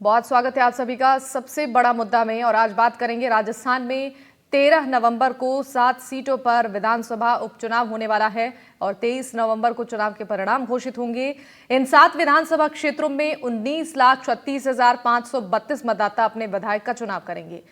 बहुत स्वागत है आप सभी का सबसे बड़ा मुद्दा में। और आज बात करेंगे राजस्थान में 13 नवंबर को 7 सीटों पर विधानसभा उपचुनाव होने वाला है और 23 नवंबर को चुनाव के परिणाम घोषित होंगे। इन 7 विधानसभा क्षेत्रों में 19,36,532 मतदाता अपने विधायक का चुनाव करेंगे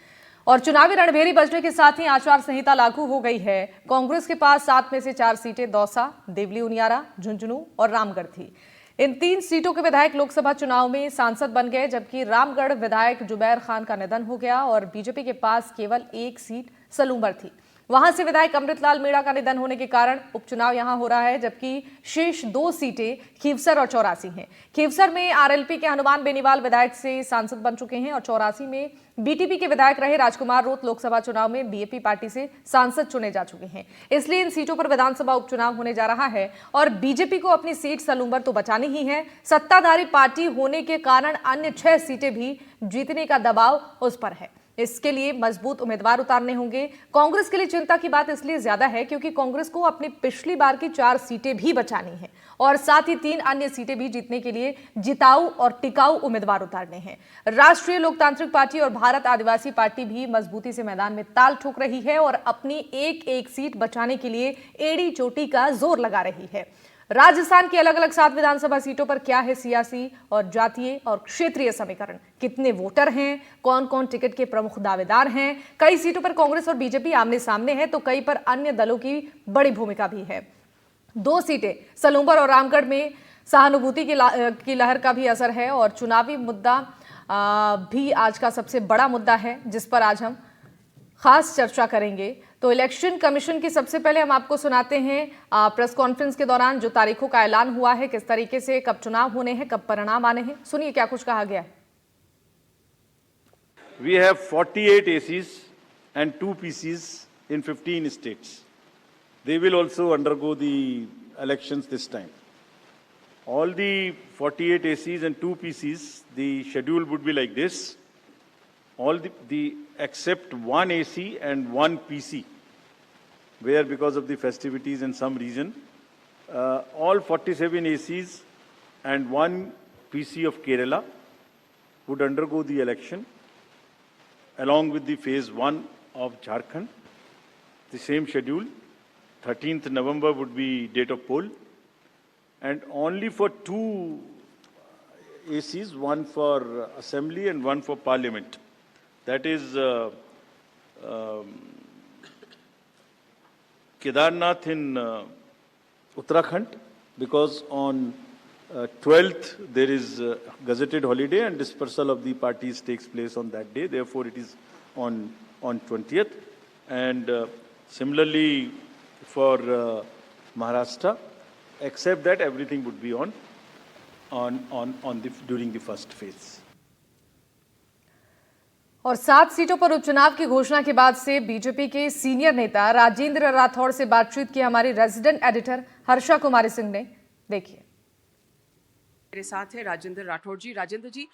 और चुनावी रणभेरी बजने के साथ ही आचार संहिता लागू हो गई है। कांग्रेस के पास 7 में से 4 सीटें दौसा, देवली उनियारा, झुंझुनू और रामगढ़ थी। इन 3 सीटों के विधायक लोकसभा चुनाव में सांसद बन गए, जबकि रामगढ़ विधायक जुबैर खान का निधन हो गया और बीजेपी के पास केवल 1 सीट सलूंबर थी। वहां से विधायक अमृतलाल मीणा का निधन होने के कारण उपचुनाव यहां हो रहा है, जबकि शेष 2 सीटें खीवसर और चौरासी हैं। खीवसर में आरएलपी के हनुमान बेनीवाल विधायक से सांसद बन चुके हैं और चौरासी में बीटीपी के विधायक रहे राजकुमार रोत लोकसभा चुनाव में बीएपी पार्टी से सांसद चुने जा चुके हैं। इसलिए इन सीटों पर विधानसभा उपचुनाव होने जा रहा है और बीजेपी को अपनी सीट सलूंबर तो बचानी ही है। सत्ताधारी पार्टी होने के कारण अन्य 6 सीटें भी जीतने का दबाव उस पर है। इसके लिए मजबूत उम्मीदवार उतारने होंगे। कांग्रेस के लिए चिंता की बात इसलिए ज्यादा है क्योंकि कांग्रेस को अपनी पिछली बार की 4 सीटें भी बचानी है और साथ ही 3 अन्य सीटें भी जीतने के लिए जिताऊ और टिकाऊ उम्मीदवार उतारने हैं। राष्ट्रीय लोकतांत्रिक पार्टी और भारत आदिवासी पार्टी भी मजबूती से मैदान में ताल ठोक रही है और अपनी एक सीट बचाने के लिए एड़ी चोटी का जोर लगा रही है। राजस्थान की अलग अलग 7 विधानसभा सीटों पर क्या है सियासी और जातीय और क्षेत्रीय समीकरण, कितने वोटर हैं, कौन कौन टिकट के प्रमुख दावेदार हैं। कई सीटों पर कांग्रेस और बीजेपी आमने सामने है तो कई पर अन्य दलों की बड़ी भूमिका भी है। 2 सीटें सलूंबर और रामगढ़ में सहानुभूति की लहर का भी असर है और चुनावी मुद्दा भी आज का सबसे बड़ा मुद्दा है जिस पर आज हम खास चर्चा करेंगे। तो इलेक्शन कमीशन की सबसे पहले हम आपको सुनाते हैं प्रेस कॉन्फ्रेंस के दौरान जो तारीखों का ऐलान हुआ है, किस तरीके से कब चुनाव होने हैं, कब परिणाम आने हैं। सुनिए क्या कुछ कहा गया है। We have 48 ACs and 2 PCs in 15 states. They will also undergo the elections this time. All the 48 ACs and 2 PCs, the schedule would be like this. All the except 1 AC and 1 PC, where because of the festivities and some reason, all 47 ACs and 1 PC of Kerala would undergo the election along with the phase 1 of Jharkhand. The same schedule, 13th November would be date of poll, and only for 2 ACs, one for assembly and one for parliament. That is Kedarnath in Uttarakhand, because on 12th there is gazetted holiday and dispersal of the parties takes place on that day. Therefore, it is on 20th. And similarly for Maharashtra, except that everything would be during the first phase. और 7 सीटों पर उपचुनाव की घोषणा के बाद से BJP के सीनियर नेता राजेंद्र राठौड़ से बातचीत की हमारी रेजिडेंट एडिटर हर्षा कुमारी सिंह ने। देखिए, मेरे साथ है राजेंद्र राठौड़ जी। राजेंद्र जी,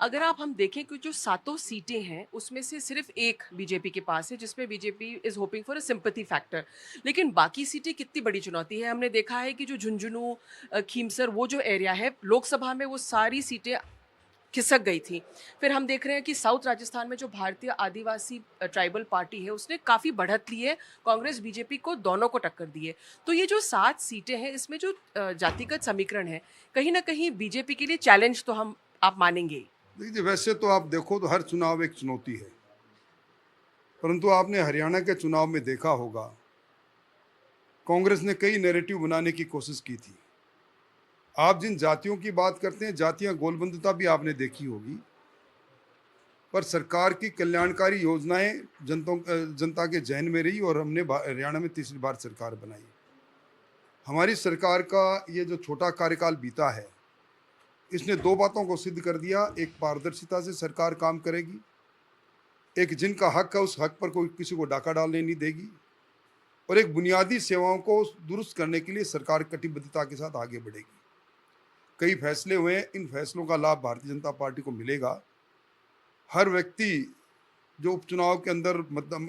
अगर हम देखें कि जो 7 सीटें हैं उसमें से सिर्फ एक बीजेपी के पास है, जिसमें BJP is hoping for a sympathy factor, लेकिन बाकी सीटें कितनी बड़ी चुनौती है। हमने देखा है कि जो झुंझुनू, खीमसर, वो जो एरिया है लोकसभा में, वो सारी सीटें खिसक गई थी। फिर हम देख रहे हैं कि साउथ राजस्थान में जो भारतीय आदिवासी ट्राइबल पार्टी है उसने काफ़ी बढ़त ली है, कांग्रेस बीजेपी को दोनों को टक्कर दी है। तो ये जो 7 सीटें हैं इसमें जो जातिगत समीकरण है, कहीं ना कहीं बीजेपी के लिए चैलेंज तो आप मानेंगे। देखिए, वैसे तो आप देखो तो हर चुनाव एक चुनौती है, परंतु आपने हरियाणा के चुनाव में देखा होगा कांग्रेस ने कई नैरेटिव बनाने की कोशिश की थी। आप जिन जातियों की बात करते हैं, जातियां गोलबंदता भी आपने देखी होगी, पर सरकार की कल्याणकारी योजनाएं जनता के जहन में रही और हमने हरियाणा में तीसरी बार सरकार बनाई। हमारी सरकार का ये जो छोटा कार्यकाल बीता है, इसने 2 बातों को सिद्ध कर दिया। एक, पारदर्शिता से सरकार काम करेगी, एक जिनका हक है उस हक पर कोई किसी को डाका डालने नहीं देगी, और एक बुनियादी सेवाओं को दुरुस्त करने के लिए सरकार कटिबद्धता के साथ आगे बढ़ेगी। कई फैसले हुए, इन फैसलों का लाभ भारतीय जनता पार्टी को मिलेगा। हर व्यक्ति जो उपचुनाव के अंदर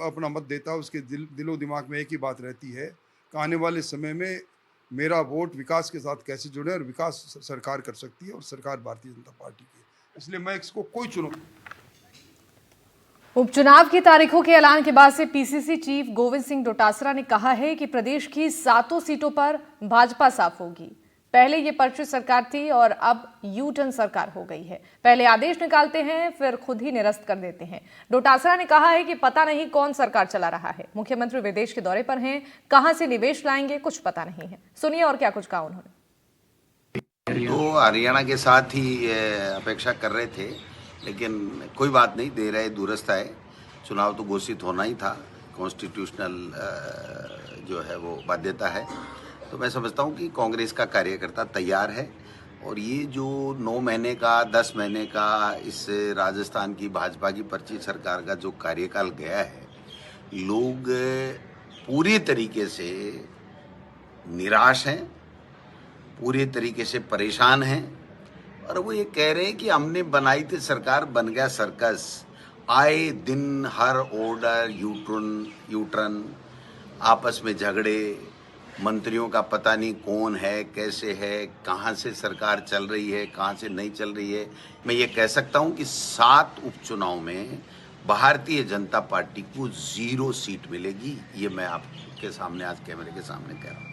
अपना मत देता है, उसके दिलो दिमाग में एक ही बात रहती है कि आने वाले समय में मेरा वोट विकास के साथ कैसे जुड़े और विकास सरकार कर सकती है, और सरकार भारतीय जनता पार्टी की इसलिए मैं इसको कोई चुनौती। उपचुनाव की तारीखों के ऐलान के बाद से पीसीसी चीफ गोविंद सिंह डोटासरा ने कहा है कि प्रदेश की 7 सीटों पर भाजपा साफ होगी। पहले ये पर्ची सरकार थी और अब यू टर्न सरकार हो गई है। पहले आदेश निकालते हैं, फिर खुद ही निरस्त कर देते हैं। डोटासरा ने कहा है कि पता नहीं कौन सरकार चला रहा है। मुख्यमंत्री विदेश के दौरे पर हैं, कहां से निवेश लाएंगे कुछ पता नहीं है। सुनिए और क्या कुछ कहा उन्होंने। तो हरियाणा के साथ ही अपेक्षा कर रहे थे, लेकिन कोई बात नहीं, देर है दुरुस्त है। चुनाव तो घोषित होना ही था, कॉन्स्टिट्यूशनल जो है वो बाध्यता है। तो मैं समझता हूँ कि कांग्रेस का कार्यकर्ता तैयार है और ये जो 9 महीने का 10 महीने का इस राजस्थान की भाजपा की पर्ची सरकार का जो कार्यकाल गया है, लोग पूरी तरीके से निराश हैं, पूरी तरीके से परेशान हैं और वो ये कह रहे हैं कि हमने बनाई थी सरकार, बन गया सर्कस। आए दिन हर ऑर्डर यू टर्न, आपस में झगड़े, मंत्रियों का पता नहीं कौन है, कैसे है, कहाँ से सरकार चल रही है, कहाँ से नहीं चल रही है। मैं ये कह सकता हूँ कि 7 उपचुनाव में भारतीय जनता पार्टी को 0 सीट मिलेगी। ये मैं आपके सामने आज कैमरे के सामने कह रहा हूँ।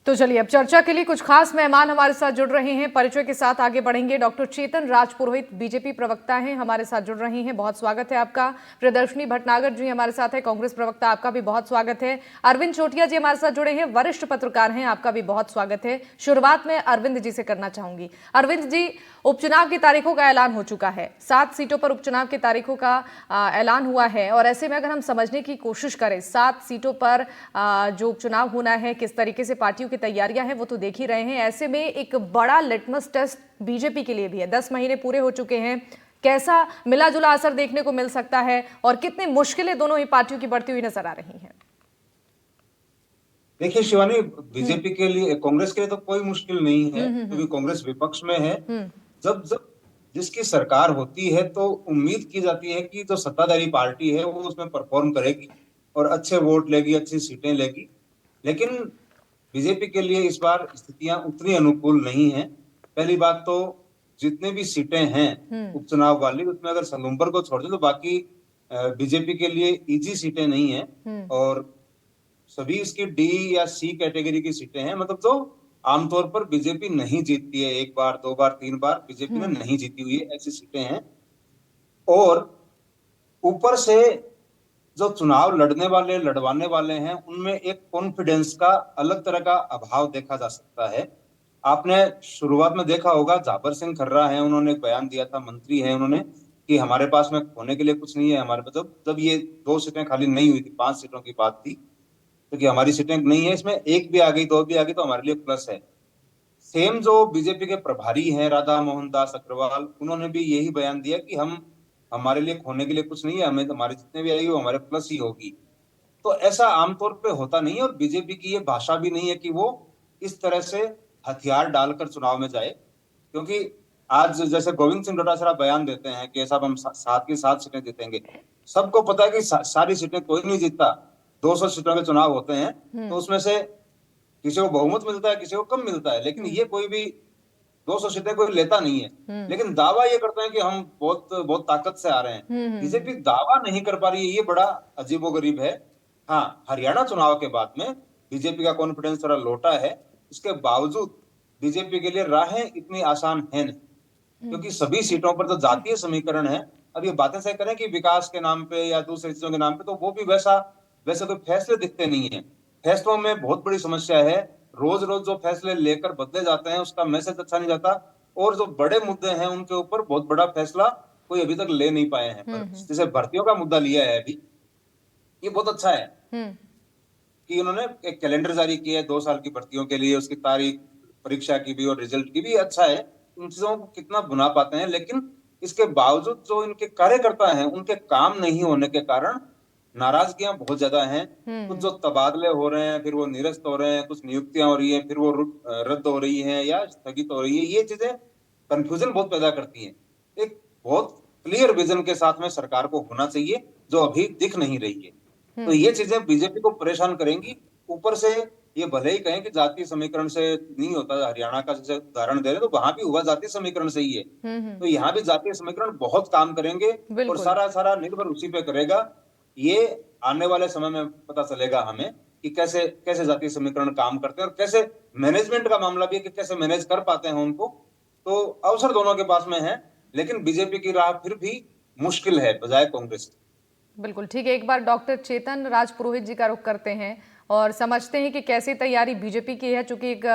तो चलिए अब चर्चा के लिए कुछ खास मेहमान हमारे साथ जुड़ रहे हैं। परिचय के साथ आगे बढ़ेंगे। डॉक्टर चेतन राजपुरोहित बीजेपी प्रवक्ता हैं, हमारे साथ जुड़ रहे हैं, बहुत स्वागत है आपका। प्रियदर्शनी भटनागर जी हमारे साथ है, कांग्रेस प्रवक्ता, आपका भी बहुत स्वागत है। अरविंद चोटिया जी हमारे साथ जुड़े हैं, वरिष्ठ पत्रकार हैं, आपका भी बहुत स्वागत है। शुरुआत में अरविंद जी से करना चाहूंगी। अरविंद जी, उपचुनाव की तारीखों का ऐलान हो चुका है, 7 सीटों पर उपचुनाव की तारीखों का ऐलान हुआ है और ऐसे में अगर हम समझने की कोशिश करें 7 सीटों पर जो उपचुनाव होना है, किस तरीके से पार्टियों की तैयारियां हैं वो तो देख ही रहे हैं। ऐसे में एक बड़ा लिटमस टेस्ट बीजेपी के लिए भी है। 10 महीने पूरे हो चुके हैं, कैसा मिला जुला असर देखने को मिल सकता है और कितनी मुश्किलें दोनों ही पार्टियों की बढ़ती हुई नजर आ रही हैं? देखिए शिवानी, बीजेपी के लिए, कांग्रेस के लिए तो कोई मुश्किल नहीं है क्योंकि कांग्रेस विपक्ष में है। जब जब जिसकी सरकार होती है तो उम्मीद की जाती है कि जो सत्ताधारी पार्टी है वो उसमें परफॉर्म करेगी और अच्छे वोट लेगी, अच्छी सीटें लेगी। लेकिन बीजेपी के लिए इस बार स्थितियां उतनी अनुकूल नहीं है। पहली बात तो जितने भी सीटें हैं उपचुनाव वाली, उसमें अगर सलूम्बर को छोड़ दें तो बाकी बीजेपी के लिए इजी सीटें नहीं है और सभी इसकी डी या सी कैटेगरी की सीटें हैं। मतलब तो आमतौर पर बीजेपी नहीं जीतती है, 1 बार 2 बार 3 बार बीजेपी ने नहीं जीती हुई है, ऐसी सीटें हैं। और ऊपर से जो चुनाव लड़वाने वाले हैं उनमें एक कॉन्फिडेंस का अलग तरह का अभाव देखा जा सकता है। आपने शुरुआत में देखा होगा, जाबर सिंह खर्रा है, उन्होंने एक बयान दिया था, मंत्री है उन्होंने, कि हमारे पास में खोने के लिए कुछ नहीं है। हमारे पास जब ये 2 सीटें खाली नहीं हुई थी, 5 सीटों की बात थी, क्योंकि हमारी सीटें नहीं है, इसमें 1 भी आ गई 2 भी आ गई तो हमारे लिए प्लस है। सेम जो बीजेपी के प्रभारी हैं राधा मोहन दास अग्रवाल, उन्होंने भी यही बयान दिया कि हमारे लिए खोने के लिए कुछ नहीं है, हमें हमारे जितने भी आएगी वो हमारे प्लस ही होगी। तो ऐसा आमतौर पे होता नहीं है और बीजेपी की ये भाषा भी नहीं है कि वो इस तरह से हथियार डालकर चुनाव में जाए। क्योंकि आज जैसे गोविंद सिंह डोटासरा बयान देते हैं कि साहब हम 7 की 7 सीटें जीतेंगे, सबको पता है कि सारी सीटें कोई नहीं जीतता। 200 सीटों के चुनाव होते हैं तो उसमें से किसी को बहुमत मिलता है, किसी को कम मिलता है, लेकिन ये कोई भी 200 सीटें कोई लेता नहीं है। लेकिन दावा ये करते हैं कि हम बहुत बहुत ताकत से आ रहे हैं। बीजेपी दावा नहीं कर पा रही है, ये बड़ा अजीबोगरीब है। हाँ, हरियाणा चुनाव के बाद में बीजेपी का कॉन्फिडेंस थोड़ा लौटा है, इसके बावजूद बीजेपी के लिए राहें इतनी आसान है नहीं, क्योंकि सभी सीटों पर जो जातीय समीकरण है, अब ये बातें से करें कि विकास के नाम पे या दूसरी चीजों के नाम पे, तो वो भी वैसे कोई फैसले दिखते नहीं है। फैसलों में बहुत बड़ी समस्या है, रोज रोज जो फैसले लेकर बदले जाते हैं उसका मैसेज अच्छा नहीं जाता और जो बड़े मुद्दे हैं उनके ऊपर बहुत बड़ा फैसला कोई अभी तक ले नहीं पाए हैं। जैसे भर्तियों का मुद्दा लिया है अभी, ये बहुत अच्छा है कि उन्होंने एक कैलेंडर जारी किया है 2 साल की भर्तियों के लिए, उसकी तारीख, परीक्षा की भी और रिजल्ट की भी, अच्छा है। उन चीजों को कितना भुना पाते हैं, लेकिन इसके बावजूद जो इनके कार्यकर्ता हैं उनके काम नहीं होने के कारण नाराजगियां बहुत ज्यादा हैं। कुछ जो तबादले हो रहे हैं फिर वो निरस्त हो रहे हैं, कुछ नियुक्तियां हो रही है फिर वो रद्द हो रही है या स्थगित हो रही है। ये चीजें कंफ्यूजन बहुत पैदा करती हैं। एक बहुत क्लियर विजन के साथ में सरकार को होना चाहिए, जो अभी दिख नहीं रही है। तो ये चीजें बीजेपी को परेशान करेंगी। ऊपर से ये भले ही कहें कि जातीय समीकरण से नहीं होता, हरियाणा का जैसे उदाहरण दे रहे तो वहां भी हुआ जातीय समीकरण से ही है। तो यहाँ भी जातीय समीकरण बहुत काम करेंगे और बिल्कुल। सारा सारा निर्भर उसी पे करेगा। ये आने वाले समय में पता चलेगा हमें कि कैसे कैसे जातीय समीकरण काम करते हैं और कैसे मैनेजमेंट का मामला भी है कि कैसे मैनेज कर पाते हैं उनको। तो अवसर दोनों के पास में है, लेकिन बीजेपी की राह फिर भी मुश्किल है बजाय कांग्रेस की। बिल्कुल ठीक है। एक बार डॉक्टर चेतन राज पुरोहित जी का रुख करते हैं और समझते हैं कि कैसी तैयारी बीजेपी की है। चूंकि एक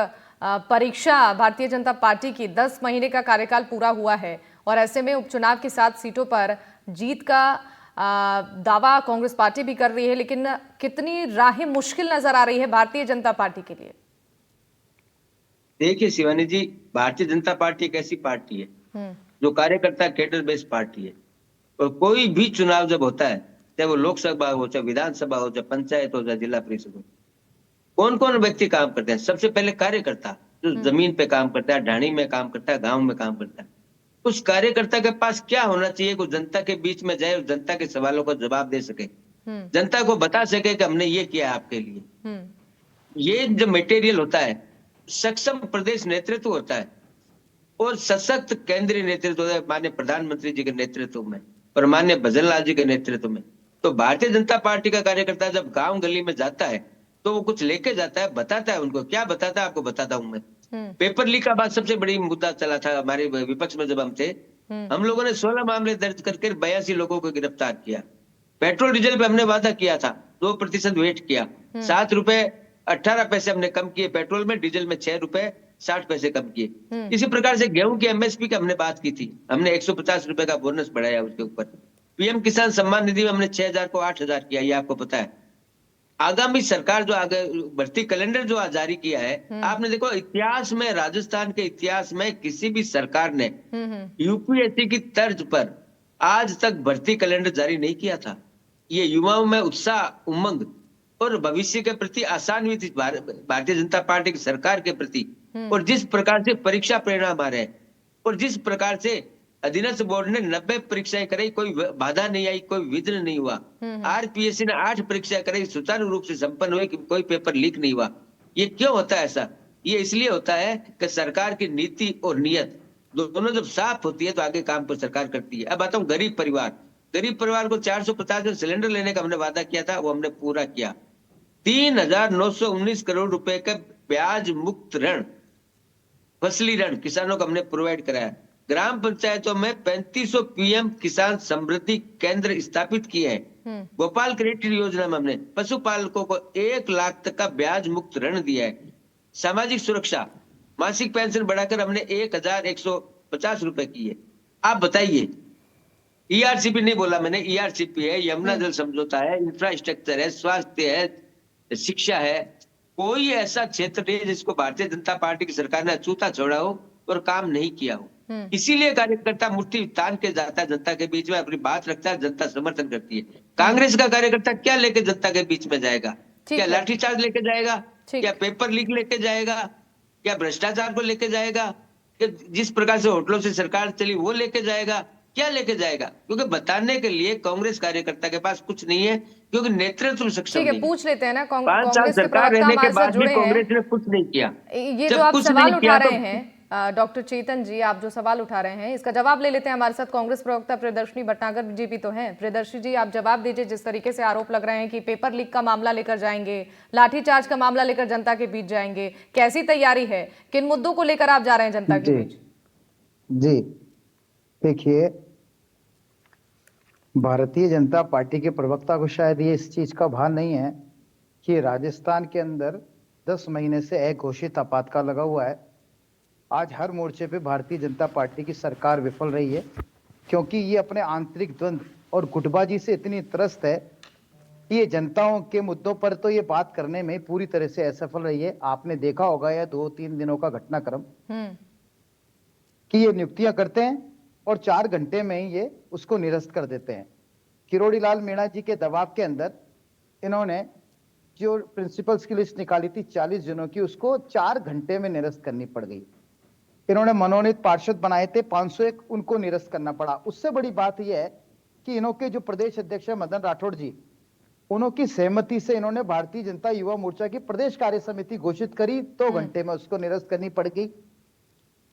परीक्षा भारतीय जनता पार्टी की 10 महीने का कार्यकाल पूरा हुआ है और ऐसे में उपचुनाव की 7 सीटों पर जीत का दावा कांग्रेस पार्टी भी कर रही है, लेकिन कितनी राहें मुश्किल नजर आ रही है भारतीय जनता पार्टी के लिए? देखिए शिवानी जी, भारतीय जनता पार्टी एक ऐसी पार्टी है जो कार्यकर्ता कैडर बेस्ड पार्टी है। और कोई भी चुनाव जब होता है, चाहे वो लोकसभा हो, चाहे विधानसभा हो, चाहे पंचायत हो, चाहे जिला परिषद हो, कौन कौन व्यक्ति काम करते हैं? सबसे पहले कार्यकर्ता, जो जमीन पे काम करता है, ढाणी में काम करता है, गांव में काम करता है। उस कार्यकर्ता के पास क्या होना चाहिए कि जनता के बीच में जाए और जनता के सवालों का जवाब दे सके, जनता को बता सके कि हमने ये किया आपके लिए। ये जो मटेरियल होता है, सक्षम प्रदेश नेतृत्व होता है और सशक्त केंद्रीय नेतृत्व होता है माननीय प्रधानमंत्री जी के नेतृत्व में और माननीय भजनलाल जी के नेतृत्व में। तो भारतीय जनता पार्टी का कार्यकर्ता जब गांव गली में जाता है तो वो कुछ लेके जाता है, बताता है उनको। क्या बताता है आपको बताता हूं मैं। पेपर लीक का बात सबसे बड़ी मुद्दा चला था हमारे विपक्ष में जब हम थे। हम लोगों ने 16 मामले दर्ज करके 82 लोगों को गिरफ्तार किया। पेट्रोल डीजल पे हमने वादा किया था, 2% वेट किया, 7 रुपए 18 पैसे हमने कम किए पेट्रोल में, डीजल में 6 रुपए 60 पैसे कम किए। इसी प्रकार से गेहूं की एमएसपी की हमने बात की थी, हमने 150 रुपए का बोनस बढ़ाया उसके ऊपर। पीएम किसान सम्मान निधि में हमने 6000 को 8000 किया, ये आपको पता है। आगामी सरकार जो आगे भर्ती कैलेंडर जो आज जारी किया है, आपने देखो इतिहास में, राजस्थान के इतिहास में किसी भी सरकार ने यूपीएससी की तर्ज पर आज तक भर्ती कैलेंडर जारी नहीं किया था। ये युवाओं में उत्साह, उमंग और भविष्य के प्रति आसान हुई थी भारतीय जनता पार्टी की सरकार के प्रति। और जिस प्रकार से परीक्षा परिणाम आ रहे हैं और जिस प्रकार से अधीनस्थ बोर्ड ने 90 परीक्षाएं कराई, कोई बाधा नहीं आई, कोई विघ्न नहीं हुआ। आरपीएससी ने 8 परीक्षाएं कराई, सुचारू रूप से संपन्न हुई, कोई पेपर लीक नहीं हुआ। ये क्यों होता है ऐसा? ये इसलिए होता है कि सरकार की नीति और नियत दोनों जब साफ होती है तो आगे काम पर सरकार करती है। अब आता हूँ गरीब परिवार को 450 सिलेंडर लेने का हमने वादा किया था, वो हमने पूरा किया। 3919 करोड़ रुपए का ब्याज मुक्त ऋण, फसली ऋण किसानों को हमने प्रोवाइड कराया। ग्राम पंचायतों में 3500 पीएम किसान समृद्धि केंद्र स्थापित किए हैं। गोपाल क्रेडिट योजना में हमने पशुपालकों को 1 लाख तक का ब्याज मुक्त ऋण दिया है। सामाजिक सुरक्षा, मासिक पेंशन बढ़ाकर हमने 1150 रुपए की है। आप बताइए, ईआरसीपी नहीं बोला मैंने, ईआरसीपी है, यमुना जल समझौता है, इंफ्रास्ट्रक्चर है, स्वास्थ्य है, शिक्षा है। कोई ऐसा क्षेत्र नहीं जिसको भारतीय जनता पार्टी की सरकार ने अछूता छोड़ा हो और काम नहीं किया हो। इसीलिए कार्यकर्ता मुट्ठी तान के जाता है जनता के बीच में, अपनी बात रखता है, जनता समर्थन करती है। कांग्रेस का कार्यकर्ता क्या लेके जनता के बीच में जाएगा? क्या लाठीचार्ज लेके जाएगा? क्या पेपर लीक लेके जाएगा? क्या भ्रष्टाचार को लेके जाएगा? क्या जिस प्रकार से होटलों से सरकार चली वो लेके जाएगा? क्या लेके जाएगा? क्योंकि बताने के लिए कांग्रेस कार्यकर्ता के पास कुछ नहीं है, क्योंकि नेतृत्व सक्षम नहीं है। पूछ लेते हैं ना, 5 साल कांग्रेस के सरकार प्रवक्ता रहने के हमारे साथ बाद भी जुड़े कांग्रेस हैं। ने कुछ नहीं किया। ये जो आप सवाल उठा रहे हैं डॉक्टर चेतन जी, आप जो सवाल उठा रहे हैं इसका जवाब ले लेते हैं। हमारे साथ कांग्रेस प्रवक्ता प्रियदर्शनी भटनागर बीजेपी तो हैं। प्रियदर्शनी जी, आप जवाब दीजिए। जिस तरीके से आरोप लग रहे हैं कि पेपर लीक का मामला लेकर जाएंगे, लाठीचार्ज का मामला लेकर जनता के बीच जाएंगे, कैसी तैयारी है? किन मुद्दों को लेकर आप जा रहे हैं जनता के बीच? जी देखिए, भारतीय जनता पार्टी के प्रवक्ता को शायद ये इस चीज का भान नहीं है कि राजस्थान के अंदर 10 महीने से अघोषित आपातकाल लगा हुआ है। आज हर मोर्चे पे भारतीय जनता पार्टी की सरकार विफल रही है, क्योंकि ये अपने आंतरिक द्वंद्व और गुटबाजी से इतनी त्रस्त है कि ये जनताओं के मुद्दों पर तो ये बात करने में पूरी तरह से असफल रही है। आपने देखा होगा यह 2-3 दिनों का घटनाक्रम कि ये नियुक्तियां करते हैं और 4 घंटे में ही ये उसको निरस्त कर देते हैं। किरोड़ी लाल मीणा जी के दबाव के अंदर इन्होंने जो प्रिंसिपल्स की लिस्ट निकाली थी 40 जनों की, उसको 4 घंटे में निरस्त करनी पड़ गई। इन्होंने मनोनीत पार्षद बनाए थे 501, उनको निरस्त करना पड़ा। उससे बड़ी बात यह है कि इन्हों के जो प्रदेश अध्यक्ष है मदन राठौड़ जी, उनकी सहमति से इन्होंने भारतीय जनता युवा मोर्चा की प्रदेश कार्य समिति घोषित करी, 2 घंटे में उसको निरस्त करनी पड़ गई।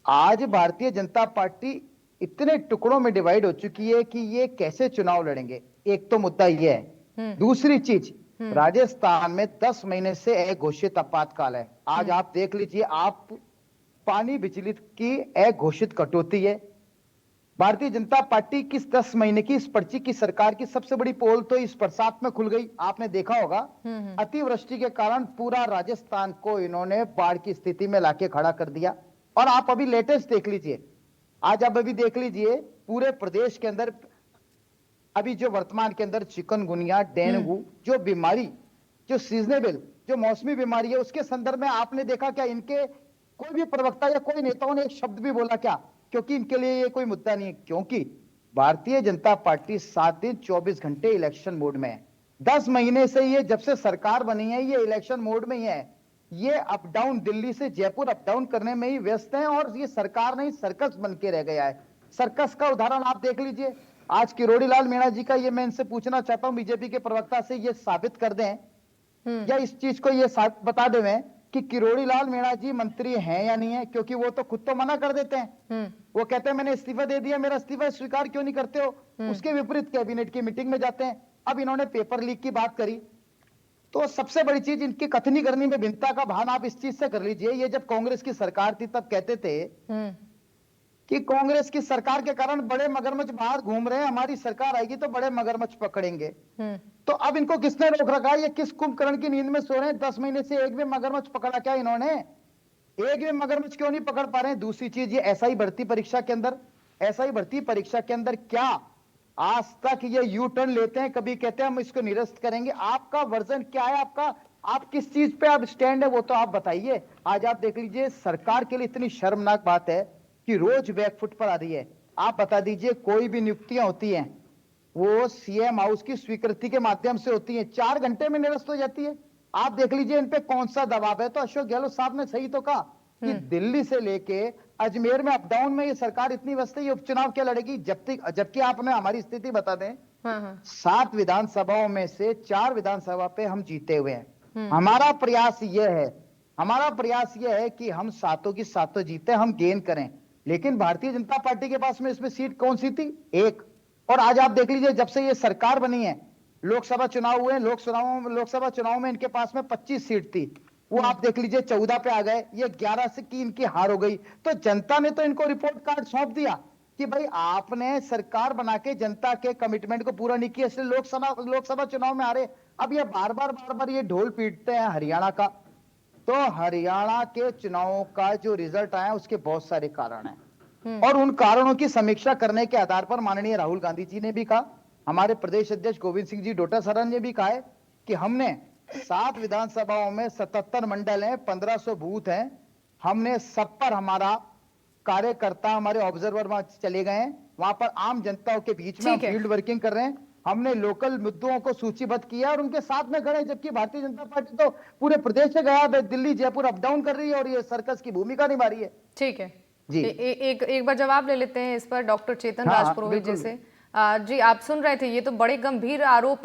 आज भारतीय जनता पार्टी इतने टुकड़ों में डिवाइड हो चुकी है कि ये कैसे चुनाव लड़ेंगे। एक तो मुद्दा ये है। दूसरी चीज, राजस्थान में 10 महीने से अघोषित आपातकाल है। आज आप देख लीजिए, आप पानी बिजली की अघोषित कटौती है। भारतीय जनता पार्टी की 10 महीने की इस पर्ची की सरकार की सबसे बड़ी पोल तो इस बरसात में खुल गई। आपने देखा होगा, अतिवृष्टि के कारण पूरा राजस्थान को इन्होंने बाढ़ की स्थिति में लाके खड़ा कर दिया। और आप अभी लेटेस्ट देख लीजिए, आज आप अभी देख लीजिए पूरे प्रदेश के अंदर अभी जो वर्तमान के अंदर चिकनगुनिया, डेंगू, जो बीमारी, जो सीजनेबल, जो मौसमी बीमारी है, उसके संदर्भ में आपने देखा क्या इनके कोई भी प्रवक्ता या कोई नेताओं ने एक शब्द भी बोला क्या? क्योंकि इनके लिए ये कोई मुद्दा नहीं है, क्योंकि भारतीय जनता पार्टी 7 दिन 24 घंटे इलेक्शन मोड में है। 10 महीने से ये जब से सरकार बनी है ये इलेक्शन मोड में ही है। ये अप डाउन, दिल्ली से जयपुर अप डाउन करने में ही व्यस्त हैं और ये सरकार नहीं सर्कस बन के रह गया है। सर्कस का उदाहरण आप देख लीजिए। आज किरोड़ी लाल मीणा जी का ये मैं इनसे पूछना चाहता हूं, बीजेपी के प्रवक्ता से ये साबित कर दें या इस चीज को ये बता दें कि किरोड़ी लाल मीणा जी मंत्री हैं या नहीं है, क्योंकि वो तो खुद तो मना कर देते हैं। वो कहते हैं मैंने इस्तीफा दे दिया, मेरा इस्तीफा स्वीकार क्यों नहीं करते हो? उसके विपरीत कैबिनेट की मीटिंग में जाते हैं। अब इन्होंने पेपर लीक की बात करी, तो सबसे बड़ी चीज इनकी कथनी करनी में भिन्नता का भान आप इस चीज से कर लीजिए। ये जब कांग्रेस की सरकार थी तब कहते थे कि कांग्रेस की सरकार के कारण बड़े मगरमच्छ बाहर घूम रहे हैं, हमारी सरकार आएगी तो बड़े मगरमच्छ पकड़ेंगे। तो अब इनको किसने रोक रखा है? ये किस कुंभकर्ण की नींद में सो रहे हैं? 10 महीने से एक भी मगरमच्छ पकड़ा क्या इन्होंने? एक भी मगरमच्छ क्यों नहीं पकड़ पा रहे हैं? दूसरी चीज, ये एसआई भर्ती परीक्षा के अंदर क्या आज तक ये यू टर्न लेते हैं? कभी कहते हैं हम इसको निरस्त करेंगे। आपका वर्जन क्या है? आप किस चीज पे आप स्टैंड है वो तो आप बताइए। आज आप देख लीजिए, सरकार के लिए इतनी शर्मनाक बात है कि रोज बैकफुट पर आ रही है। आप बता दीजिए, कोई भी नियुक्तियां होती हैं वो सीएम हाउस की स्वीकृति के माध्यम से होती है, 4 घंटे में निरस्त हो जाती है। आप देख लीजिए इन पे कौन सा दबाव है। तो अशोक गहलोत साहब ने सही तो कहा कि दिल्ली से लेके अजमेर में अप डाउन में ये सरकार इतनी व्यस्त है, ये उपचुनाव क्या लड़ेगी? जबकि आपने हमारी स्थिति बता दें, 7 विधानसभाओं में से 4 विधानसभा पे हम जीते हुए हैं। हमारा प्रयास यह है कि हम 7 की 7 जीते, हम गेन करें। लेकिन भारतीय जनता पार्टी के पास में इसमें सीट कौन सी थी? 1। और आज आप देख लीजिए, जब से ये सरकार बनी है, लोकसभा चुनाव हुए, लोकसभा चुनाव में इनके पास में 25 सीट थी, वो आप देख लीजिए 14 पे आ गए। ये 11 से की इनकी हार हो गई। तो जनता ने तो इनको रिपोर्ट कार्ड सौंप दिया कि भाई आपने सरकार बना के जनता के कमिटमेंट को पूरा नहीं किया, इसलिए लोकसभा चुनाव में हारे। अब ये बार बार ये ढोल पीटते हैं हरियाणा का। तो हरियाणा के चुनावों का जो रिजल्ट आया उसके बहुत सारे कारण हैं और उन कारणों की समीक्षा करने के आधार पर माननीय राहुल गांधी जी ने भी कहा, हमारे प्रदेश अध्यक्ष गोविंद सिंह जी डोटासरा ने भी कहा है कि हमने 7 विधानसभाओं में 77 मंडल हैं, 1500 बूथ हैं, हमने सब पर हमारा कार्यकर्ता, हमारे ऑब्जर्वर वहां चले गए हैं, वहां पर आम जनताओं के बीच में हम फील्ड वर्किंग कर रहे हैं, हमने लोकल मुद्दों को सूचीबद्ध किया और उनके साथ में खड़े। जबकि भारतीय जनता पार्टी तो पूरे प्रदेश से गया, दिल्ली जयपुर अप डाउन कर रही है और ये सर्कस की भूमिका निभा रही है। ठीक है जी, एक बार जवाब ले लेते हैं इस पर डॉक्टर चेतन राजपुरोहित जी से। जी, आप सुन रहे थे, ये तो बड़े गंभीर आरोप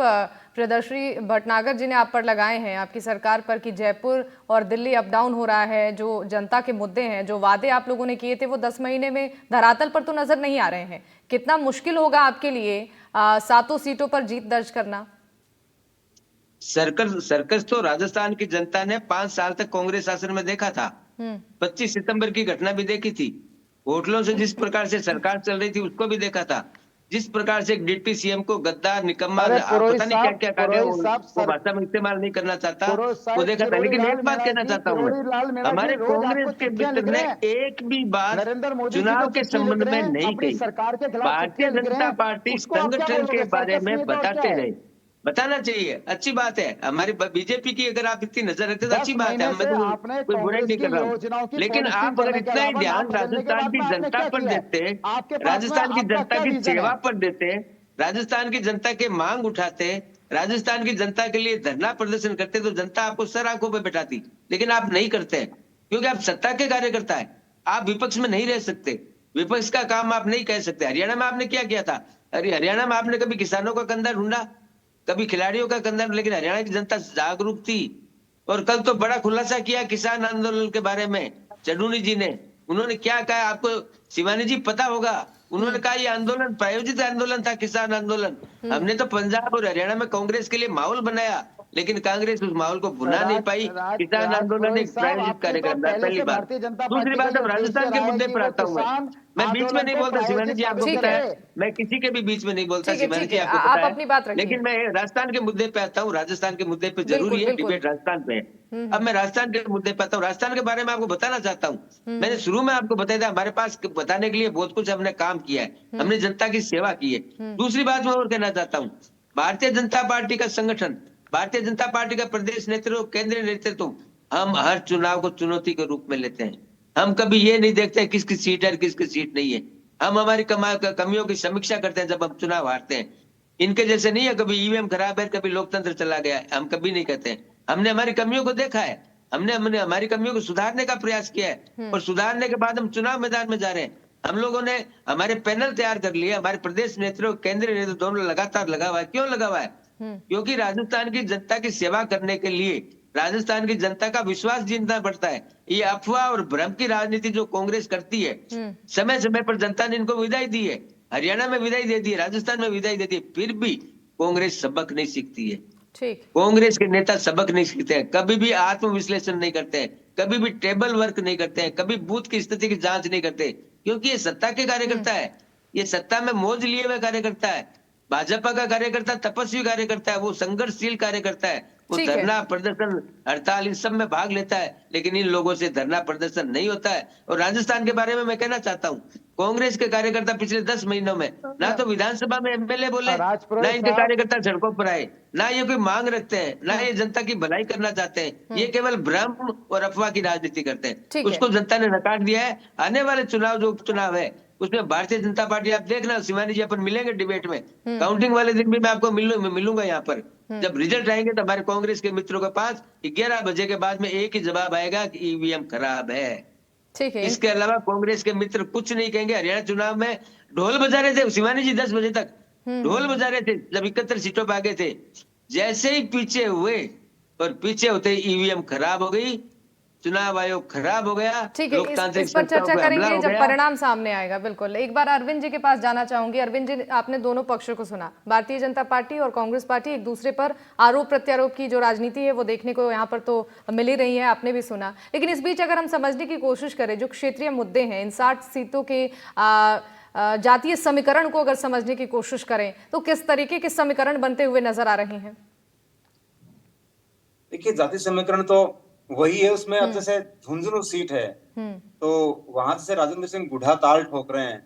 प्रियदर्शी भटनागर जी ने आप पर लगाए हैं, आपकी सरकार पर, कि जयपुर और दिल्ली अप डाउन हो रहा है। जो जनता के मुद्दे हैं, जो वादे आप लोगों ने किए थे, वो 10 महीने में धरातल पर तो नजर नहीं आ रहे हैं। कितना मुश्किल होगा आपके लिए 7 सीटों पर जीत दर्ज करना? सर्कस तो राजस्थान की जनता ने 5 साल तक कांग्रेस शासन में देखा था। 25 सितंबर की घटना भी देखी थी। होटलों से जिस प्रकार से सरकार चल रही थी उसको भी देखा था। जिस प्रकार से डिप्टी सीएम को गद्दार, निकम्मा, पता नहीं क्या क्या कहा, वो भाषा में इस्तेमाल नहीं करना चाहता, वो देखा था। लेकिन एक बात कहना चाहता हूँ, हमारे कांग्रेस के मित्र ने एक भी बात चुनाव के संबंध में नहीं कही। भारतीय जनता पार्टी संगठन के बारे में बताते रहे, बताना चाहिए, अच्छी बात है। हमारी बीजेपी की अगर आप इतनी नजर रखते तो अच्छी बात है, मैं कोई बुराई नहीं कर रहा हूँ। लेकिन आप अगर इतना ही ध्यान राजस्थान की जनता पर देते, राजस्थान की जनता की सेवा पर देते, राजस्थान की जनता के मांग उठाते, राजस्थान की जनता के लिए धरना प्रदर्शन करते, तो जनता आपको सर आंखों पर बैठाती। लेकिन आप नहीं करते, क्योंकि आप सत्ता के कार्यकर्ता है, आप विपक्ष में नहीं रह सकते, विपक्ष का काम आप नहीं कह सकते। हरियाणा में आपने क्या किया था? अरे हरियाणा में आपने कभी किसानों का कंधा ढूंढा? कभी खिलाड़ियों का कंधा, लेकिन हरियाणा की जनता जागरूक थी। और कल तो बड़ा खुलासा किया किसान आंदोलन के बारे में चडूनी जी ने। उन्होंने क्या कहा आपको शिवानी जी पता होगा? उन्होंने कहा ये आंदोलन प्रायोजित आंदोलन था, किसान आंदोलन। हमने तो पंजाब और हरियाणा में कांग्रेस के लिए माहौल बनाया, लेकिन कांग्रेस उस माहौल को भुना नहीं पाई। किसान आंदोलन एक प्रायोजित कार्यक्रम था, पहली बात। भारतीय जनता दूसरी पार्टी का बात, जो अब राजस्थान के फीचर मुद्दे है पर कि आता वो हूँ किसान मैं बीच में आंदोलन नहीं को बोलता शिवानी प्रायोजित जी, आपको साबित पता है करे। मैं किसी के भी बीच में नहीं बोलता ठीक है, शिवानी ठीक जी, है, आपको आप पता है। अपनी बात रखिए। लेकिन मैं राजस्थान के मुद्दे पे आता हूँ, राजस्थान के मुद्दे पे जरूरी बिल्कुल, है, बिल्कुल। डिबेट राजस्थान पे है। अब मैं राजस्थान के मुद्दे पे आता हूँ, राजस्थान के बारे में आपको बताना चाहता हूँ। मैंने शुरू में आपको बताया था, हमारे पास बताने के लिए बहुत कुछ हमने काम किया है, हमने जनता की सेवा की है। दूसरी बात मैं और कहना चाहता हूँ, भारतीय जनता पार्टी का संगठन, भारतीय जनता पार्टी का प्रदेश नेतृत्व, केंद्रीय नेतृत्व, हम हर चुनाव को चुनौती के रूप में लेते हैं। हम कभी ये नहीं देखते किसकी सीट है और किसकी सीट नहीं है। हम हमारी कमियों की समीक्षा करते हैं जब हम चुनाव हारते हैं। इनके जैसे नहीं है कभी ईवीएम खराब है, कभी लोकतंत्र चला गया है, हम कभी नहीं कहते। हमने हमारी कमियों को देखा है, हमने हमारी कमियों को सुधारने का प्रयास किया है, और सुधारने के बाद हम चुनाव मैदान में जा रहे हैं। हम लोगों ने हमारे पैनल तैयार कर लिए, हमारे प्रदेश नेतृत्व, केंद्रीय नेतृत्व दोनों लगातार लगा हुआ है। क्यों लगा हुआ है? क्योंकि राजस्थान की जनता की सेवा करने के लिए राजस्थान की जनता का विश्वास जीतना पड़ता है। ये अफवाह और भ्रम की राजनीति जो कांग्रेस करती है, समय समय पर जनता ने इनको विदाई दी है, हरियाणा में विदाई दे दी है, राजस्थान में विदाई देती है, फिर भी कांग्रेस सबक नहीं सीखती है। ठीक। कांग्रेस के नेता सबक नहीं सीखते हैं, कभी भी आत्मविश्लेषण नहीं करते हैं, कभी भी टेबल वर्क नहीं करते हैं, कभी बूथ की स्थिति की जांच नहीं करते, क्योंकि ये सत्ता के कार्यकर्ता है, ये सत्ता में मौज लिए हुए कार्यकर्ता है। भाजपा का कार्यकर्ता तपस्वी कार्यकर्ता है, वो संघर्षशील कार्यकर्ता है, वो ठीक है। धरना प्रदर्शन हड़ताल इन सब में भाग लेता है, लेकिन इन लोगों से धरना प्रदर्शन नहीं होता है। और राजस्थान के बारे में मैं कहना चाहता हूँ, कांग्रेस के कार्यकर्ता पिछले 10 महीनों में ना तो विधानसभा में एमएलए बोले, राजपुरोहित ना इनके साहब। कार्यकर्ता सड़कों पर आए, ना ये कोई मांग रखते हैं, ना ये जनता की भलाई करना चाहते हैं। ये केवल भ्रम और अफवाह की राजनीति करते हैं, ठीक है। उसको जनता ने नकार दिया है। आने वाले चुनाव जो उपचुनाव है उसमें भारतीय जनता पार्टी, आप देखना शिवानी जी, अपन मिलेंगे डिबेट में, काउंटिंग वाले दिन भी मैं आपको मिलूंगा यहाँ पर। जब रिजल्ट आएंगे तो हमारे कांग्रेस के मित्रों के पास 11 बजे के बाद में एक ही जवाब आएगा कि ईवीएम खराब है। ठीक है। इसके अलावा कांग्रेस के मित्र कुछ नहीं कहेंगे। हरियाणा चुनाव में ढोल बजा रहे थे शिवानी जी, 10 बजे तक ढोल बजा रहे थे जब 71 सीटों पर आ गए थे। जैसे ही पीछे हुए और पीछे होते ईवीएम खराब हो गई, चुनाव आयोग खराब हो गया, ठीक है, लोकतांत्रिक इस पर संस्थाओं चर्चा पे हमला करेंगे हो जब गया। परिणाम सामने आएगा। बिल्कुल, एक बार अरविंद जी के पास जाना चाहूंगी। अरविंद जी, आपने दोनों पक्षों को सुना, भारतीय जनता पार्टी और कांग्रेस पार्टी एक दूसरे पर आरोप प्रत्यारोप की जो राजनीति है वो देखने को यहाँ पर तो मिल ही रही है, आपने भी सुना। लेकिन इस बीच अगर हम समझने की कोशिश करें जो क्षेत्रीय मुद्दे हैं, इन 60 सीटों के जातीय समीकरण को अगर समझने की कोशिश करें तो किस तरीके के समीकरण बनते हुए नजर आ रहे हैं? देखिए, जाति समीकरण तो वही है, उसमें अब जैसे झुंझुनू सीट है तो वहां से राजेंद्र सिंह बुढ़ा ताल ठोक रहे हैं,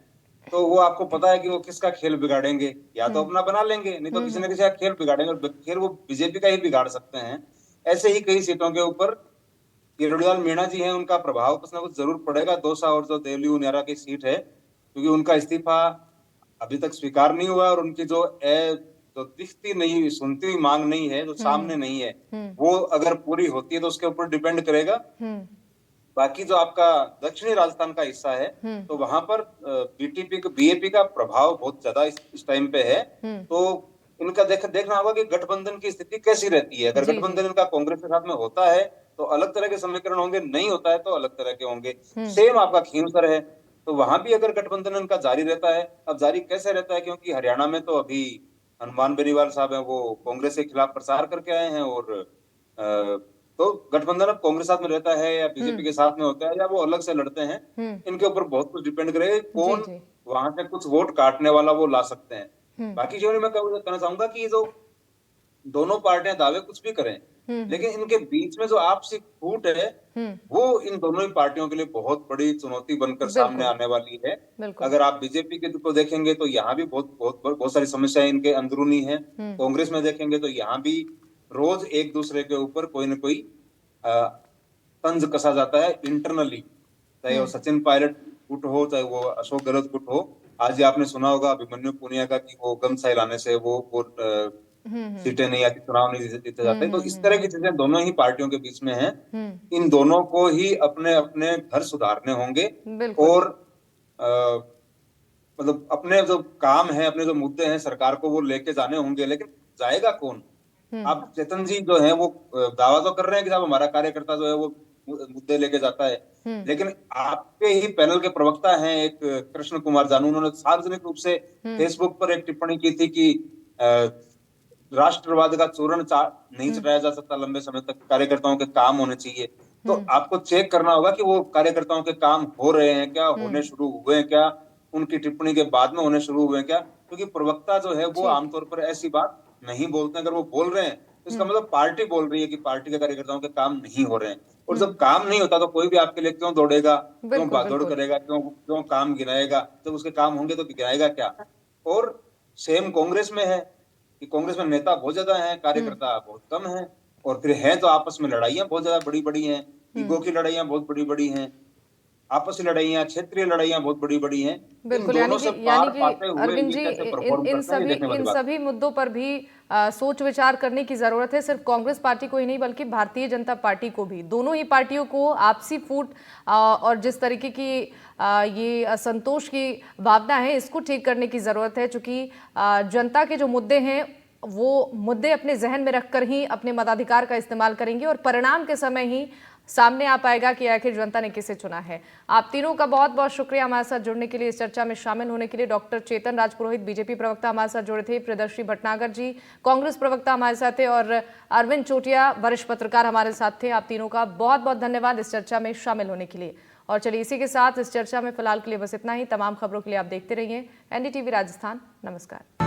तो वो आपको पता है कि वो किसका खेल बिगाड़ेंगे, या तो अपना बना लेंगे, नहीं तो किसी न किसी का खेल बिगाड़ेंगे, और खेल वो बीजेपी का ही बिगाड़ सकते हैं। ऐसे ही कई सीटों के ऊपर किरोड़ीलाल मीणा जी हैं, उनका प्रभाव कुछ ना कुछ जरूर पड़ेगा। दौसा और जो देवली उनियारा की सीट है, क्योंकि उनका इस्तीफा अभी तक स्वीकार नहीं हुआ, और उनकी जो दिखती नहीं सुनती हुई मांग नहीं है, जो सामने नहीं है, वो अगर पूरी होती है तो उसके ऊपर डिपेंड करेगा। बाकी जो आपका दक्षिणी राजस्थान का हिस्सा है, तो वहां पर बीएपी का प्रभाव बहुत ज्यादा इस टाइम पे है। तो इनका देखना होगा कि गठबंधन की स्थिति कैसी रहती है। अगर गठबंधन इनका कांग्रेस के साथ में होता है तो अलग तरह के समीकरण होंगे, नहीं होता है तो अलग तरह के होंगे। सेम आपका खींवसर है, तो वहां भी अगर गठबंधन इनका जारी रहता है, अब जारी कैसे रहता है, क्योंकि हरियाणा में तो अभी हनुमान बेनीवाल साहब हैं, वो कांग्रेस के खिलाफ प्रचार करके आए हैं, और तो गठबंधन अब कांग्रेस साथ में रहता है या बीजेपी के साथ में होता है या वो अलग से लड़ते हैं, इनके ऊपर बहुत कुछ डिपेंड करेगा कौन वहां से कुछ वोट काटने वाला वो ला सकते हैं। बाकी जो मैं कहना चाहूंगा कि जो दोनों पार्टियां दावे कुछ भी करें, लेकिन इनके बीच में जो आपसी फूट है वो इन दोनों ही पार्टियों के लिए बहुत बड़ी चुनौती बनकर सामने आने वाली है। अगर आप बीजेपी के को देखेंगे तो यहाँ भी बहुत सारी समस्याएं इनके अंदरूनी है। कांग्रेस में देखेंगे तो यहाँ भी रोज एक दूसरे के ऊपर कोई न कोई तंज कसा जाता है इंटरनली, चाहे वो सचिन पायलट गुट हो, चाहे वो अशोक गहलोत गुट हो। आज आपने सुना होगा अभिमन्यु पुनिया का कि वो गन लाने से वो सीटें नहीं आती, चुनाव नहीं जीते जाते। तो इस तरह की चीजें दोनों ही पार्टियों के बीच में है। इन दोनों को ही अपने अपने घर सुधारने होंगे, और मतलब अपने जो काम है, अपने जो मुद्दे हैं सरकार को वो लेके जाने होंगे। लेकिन जाएगा कौन? आप चेतन जी जो है वो दावा तो कर रहे हैं कि साहब हमारा कार्यकर्ता जो है वो मुद्दे लेके जाता है, लेकिन आपके ही पैनल के प्रवक्ता हैं एक कृष्ण कुमार जानू, उन्होंने सार्वजनिक रूप से फेसबुक पर एक टिप्पणी की थी कि राष्ट्रवाद का चूर्ण नहीं चटाया जा सकता लंबे समय तक, कार्यकर्ताओं के काम होने चाहिए। तो आपको चेक करना होगा कि वो कार्यकर्ताओं के काम हो रहे हैं क्या, होने शुरू हुए हैं क्या, उनकी टिप्पणी के बाद में होने शुरू हुए हैं क्या, क्योंकि प्रवक्ता जो है वो आमतौर पर ऐसी बात नहीं बोलते हैं। अगर वो बोल रहे हैं तो इसका मतलब पार्टी बोल रही है कि पार्टी के कार्यकर्ताओं के काम नहीं हो रहे हैं, और जब काम नहीं होता तो कोई भी आपके लिए क्यों दौड़ेगा, क्यों भागदौड़ करेगा, क्यों काम गिनाएगा? जब उसके काम होंगे तो गिनाएगा क्या? और सेम कांग्रेस में है कि कांग्रेस में नेता बहुत ज्यादा हैं, कार्यकर्ता बहुत कम हैं, और फिर है तो आपस में लड़ाइयां बहुत ज्यादा बड़ी बड़ी हैं, ईगो की लड़ाइयां बहुत बड़ी बड़ी हैं, आपसी लड़ाइयां, क्षेत्रीय लड़ाइयां बहुत बड़ी बड़ी हैं। बिल्कुल, यानी कि अरविंद जी इन सभी मुद्दों पर भी सोच विचार करने की जरूरत है, सिर्फ कांग्रेस पार्टी को ही नहीं बल्कि भारतीय जनता पार्टी को भी। दोनों ही पार्टियों को आपसी फूट और जिस तरीके की ये असंतोष की भावना है इसको ठीक करने की जरूरत है, चूंकि जनता के जो मुद्दे हैं वो मुद्दे अपने जहन में रखकर ही अपने मताधिकार का इस्तेमाल करेंगे और परिणाम के समय ही सामने आ पाएगा कि आखिर जनता ने किसे चुना है। आप तीनों का बहुत बहुत शुक्रिया हमारे साथ जुड़ने के लिए, इस चर्चा में शामिल होने के लिए। डॉक्टर चेतन राजपुरोहित बीजेपी प्रवक्ता हमारे साथ जुड़े थे, प्रियदर्शी भटनागर जी कांग्रेस प्रवक्ता हमारे साथ थे, और अरविंद चोटिया वरिष्ठ पत्रकार हमारे साथ थे। आप तीनों का बहुत बहुत धन्यवाद इस चर्चा में शामिल होने के लिए। और चलिए इसी के साथ इस चर्चा में फिलहाल के लिए बस इतना ही। तमाम खबरों के लिए आप देखते रहिए NDTV राजस्थान। नमस्कार।